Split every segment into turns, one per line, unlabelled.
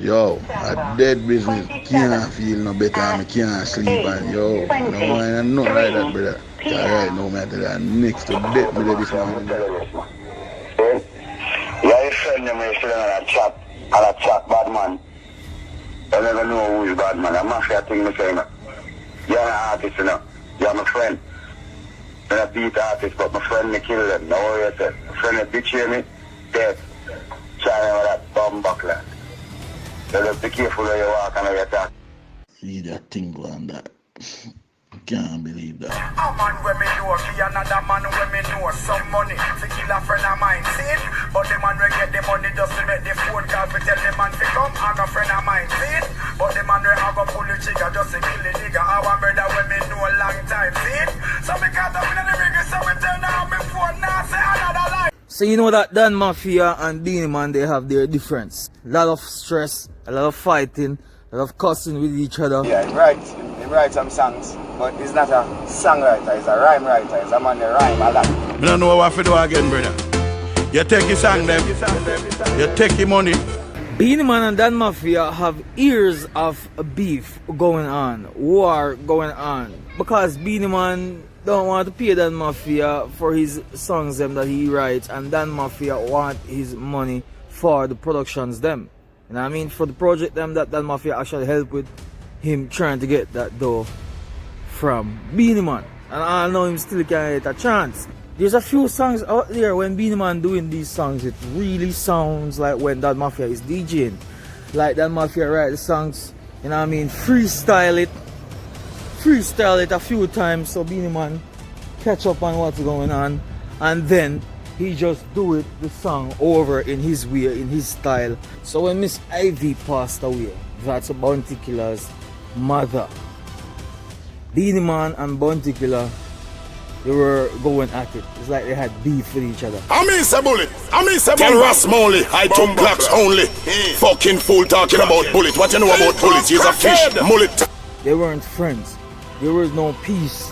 Yo, a dead business. Can't feel no better and I can't sleep and yo, no wine and nothing like that, brother. Cause right now, man, I tell you, next to death me there this morning.
Yeah, your friend them is sitting on a chat, bad man. I never know who is bad man. A mafia thing me saying. You're an artist, you know. You're my friend. I'm a beat artist, but my friend me kill them. Now what you say? My friend betray me, dead. Trying with that bomb buckler. So just be careful where you walk and how you talk.
See that thing on that. Can't believe that.
A man when me know, be another man when me know some money to kill a friend of mine, see it? But the man will get the money just to make the phone calls. We tell the man to come and a friend of mine, see it? But the man will have a pull the trigger just to kill the nigga. Our brother when me know a long time, see it? So me can't have in the ring, so me turn on my phone now, say another life.
So you know that Dan Mafia and Beenie Man, they have their difference. A lot of stress, a lot of fighting, a lot of cussing with each other.
Yeah, he writes some songs, but he's not a songwriter, he's a rhyme writer. He's a man that rhyme a lot.
I don't know what to do again, brother. You take your song them, you take your money.
Beenie Man and Dan Mafia have years of beef going on, war going on. Because Beenie Man don't want to pay Dan Mafia for his songs them that he writes, and Dan Mafia want his money for the productions them. You know what I mean? For the project them that Dan Mafia actually help with him trying to get that dough from Beenie Man. And I know him still can't get a chance. There's a few songs out there when Beenie Man doing these songs, it really sounds like when Dan Mafia is DJing. Like Dan Mafia write the songs, you know what I mean, freestyle it a few times so Beenie Man catch up on what's going on, and then he just do it the song over in his way, in his style. So when Miss Ivy passed away, that's a Bounty Killer's mother, Beenie Man and Bounty Killer, they were going at it. It's like they had beef with each other.
I miss a bullet. Tell Ross Molly, I took Glocks only. Fucking fool talking about bullet. What you know about bullets? He's a fish. Mullet.
They weren't friends. There was no peace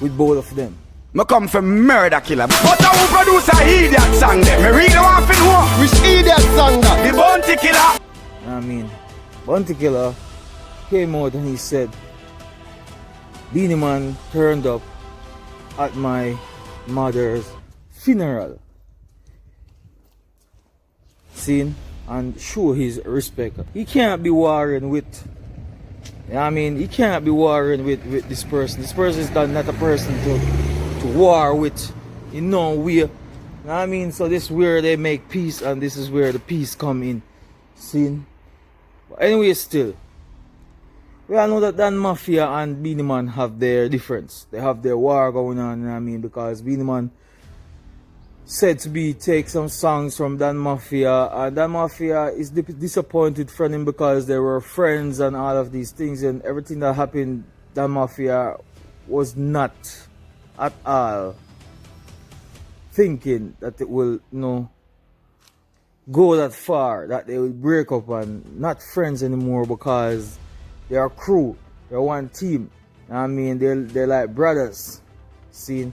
with both of them.
I come from Murder Killer, but I will produce a idiot song them. I really want to know which idiot song that? The Bounty Killer.
I mean, Bounty Killer came out and he said, Beenie Man turned up at my mother's funeral. Seen and show his respect. He can't be warring with, you know what I mean, he can't be warring with this person. This person is not a person to war with in no way. You know what I mean? So this is where they make peace, and this is where the peace come in. Seen? But anyway, still, we all know that Dan Mafia and Beenie Man have their difference. They have their war going on, you know what I mean? Because Beenie Man said to be take some songs from Dan Mafia, and Dan Mafia is disappointed from him because they were friends and all of these things, and everything that happened, Dan Mafia was not at all thinking that it will, you know, go that far, that they will break up and not friends anymore, because they are crew, they're one team. I mean, they're like brothers. See,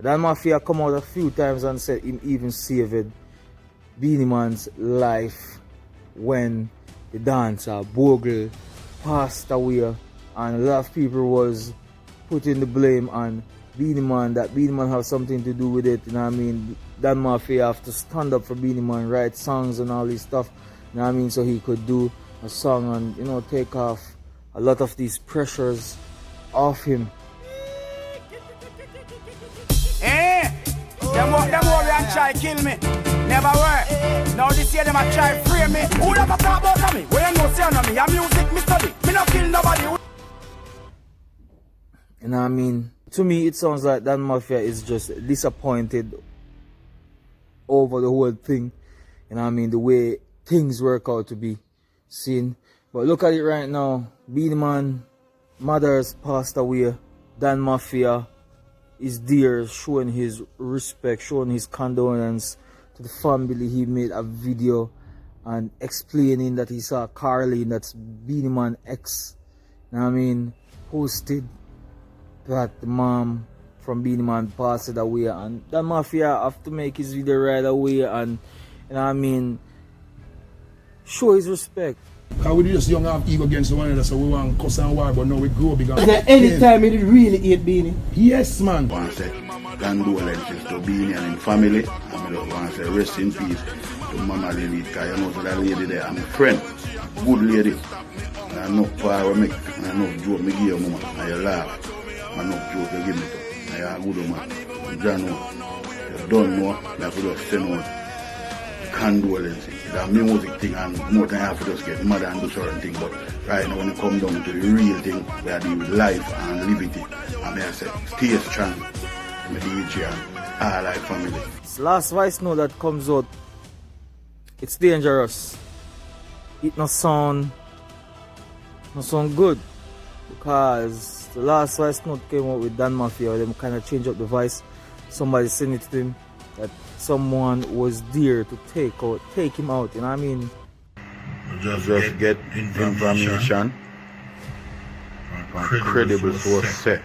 Dan Mafia come out a few times and said him even saved Beenie Man's life when the dancer Bogle passed away, and a lot of people was putting the blame on Beenie Man, that Beenie Man have something to do with it. You know what I mean? Dan Mafia have to stand up for Beenie Man, write songs and all this stuff. You know what I mean? So he could do a song and, you know, take off a lot of these pressures off him.
Them worry and try kill me. Never work. Now this year them a try free me. Who ever talk about me? When you know say on me, I'm music, me study. Me not kill nobody.
You know what I mean? To me, it sounds like Dan Mafia is just disappointed over the whole thing. You know what I mean? The way things work out to be seen. But look at it right now. Beenie Man, mother's passed away. Dan Mafia is there showing his respect, showing his condolence to the family. He made a video and explaining that he saw Carlene, that's Beenie Man ex, you know what I mean, posted that the mom from Beenie Man passed away, and Dan Mafia have to make his video right away and, you know what I mean, show his respect.
Because we just young have ego against one another, so we want to cuss and war, but now we grow big.
Is there any time you did really hate Beenie?
Yes, man.
I want to say condolences to Beenie and his family. I want to say rest in peace to Mama Lily, because you know so that lady there, I'm a friend, good lady. And I know power make, and I know joke me give you, mama, and you laugh. And enough joke you give me to. And you're a good woman. You know, you don't know, like we just send out condolences. It's a music thing, and more than have to just get mad and do certain things. But right now, when it comes down to the real thing, we are dealing with life and liberty. I mean, I say, stay strong. My DJ and all our family.
This last voice note that comes out, it's dangerous. It not sound good, because the last voice note came out with Dan Mafia, where them kind of change up the voice. Somebody sent it to him that someone was there to take him out. You know what I mean?
Just get information from credible sources.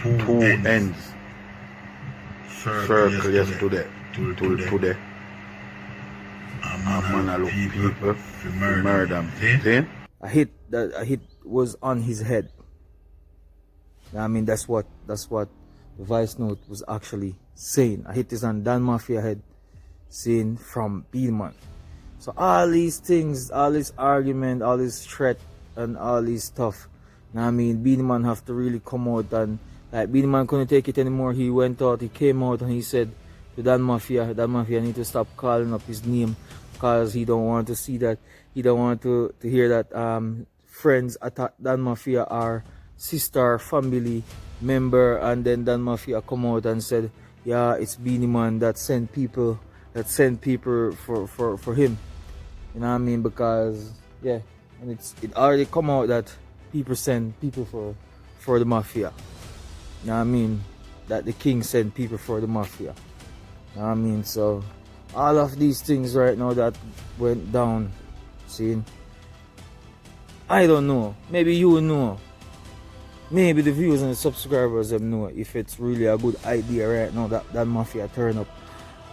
Two ends circle yesterday to today. A man look people murder him.
A hit was on his head. I mean, that's what the voice note was actually saying. A hit is on Dan Mafia head, saying from Beenie. So all these things, all this argument, all this threat, and all this stuff. I mean, Beenie have to really come out, and like Beenie couldn't take it anymore. He went out, he came out, and he said to Dan Mafia need to stop calling up his name, because he don't want to see that. He don't want to hear that friends attack Dan Mafia or sister family member, and then Dan Mafia come out and said, yeah, it's Beenie that sent people for him. You know what I mean? Because yeah, and it already come out that people send people for the Mafia. You know what I mean? That the king sent people for the Mafia. You know what I mean? So all of these things right now that went down, see, I don't know. Maybe you know. Maybe the viewers and the subscribers them know if it's really a good idea right now that Mafia turn up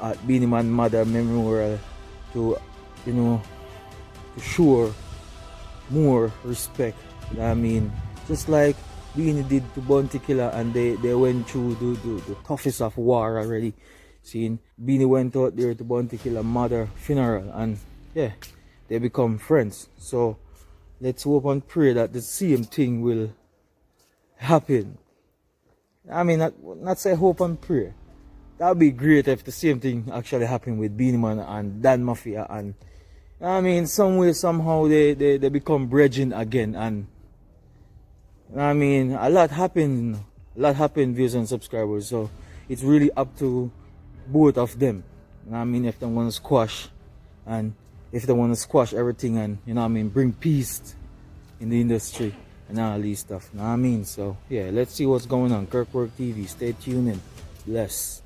at Beenie Man Mother Memorial to, you know, to show more respect. You know what I mean? Just like Beenie did to Bounty Killer, and they went through the toughest of war already. Seeing Beenie went out there to Bounty Killer mother funeral, and yeah, they become friends. So let's hope and pray that the same thing will happen. I mean, not say hope and pray. That would be great if the same thing actually happened with Beenie and Dan Mafia, and I mean, some way somehow they become brethren again. And I mean, a lot happened, viewers and subscribers. So it's really up to both of them. You know what I mean? If they want to squash, and if they want to squash everything, and you know what I mean, bring peace in the industry and all these stuff. You know what I mean? So yeah, let's see what's going on. Kirkwork TV, stay tuned and bless.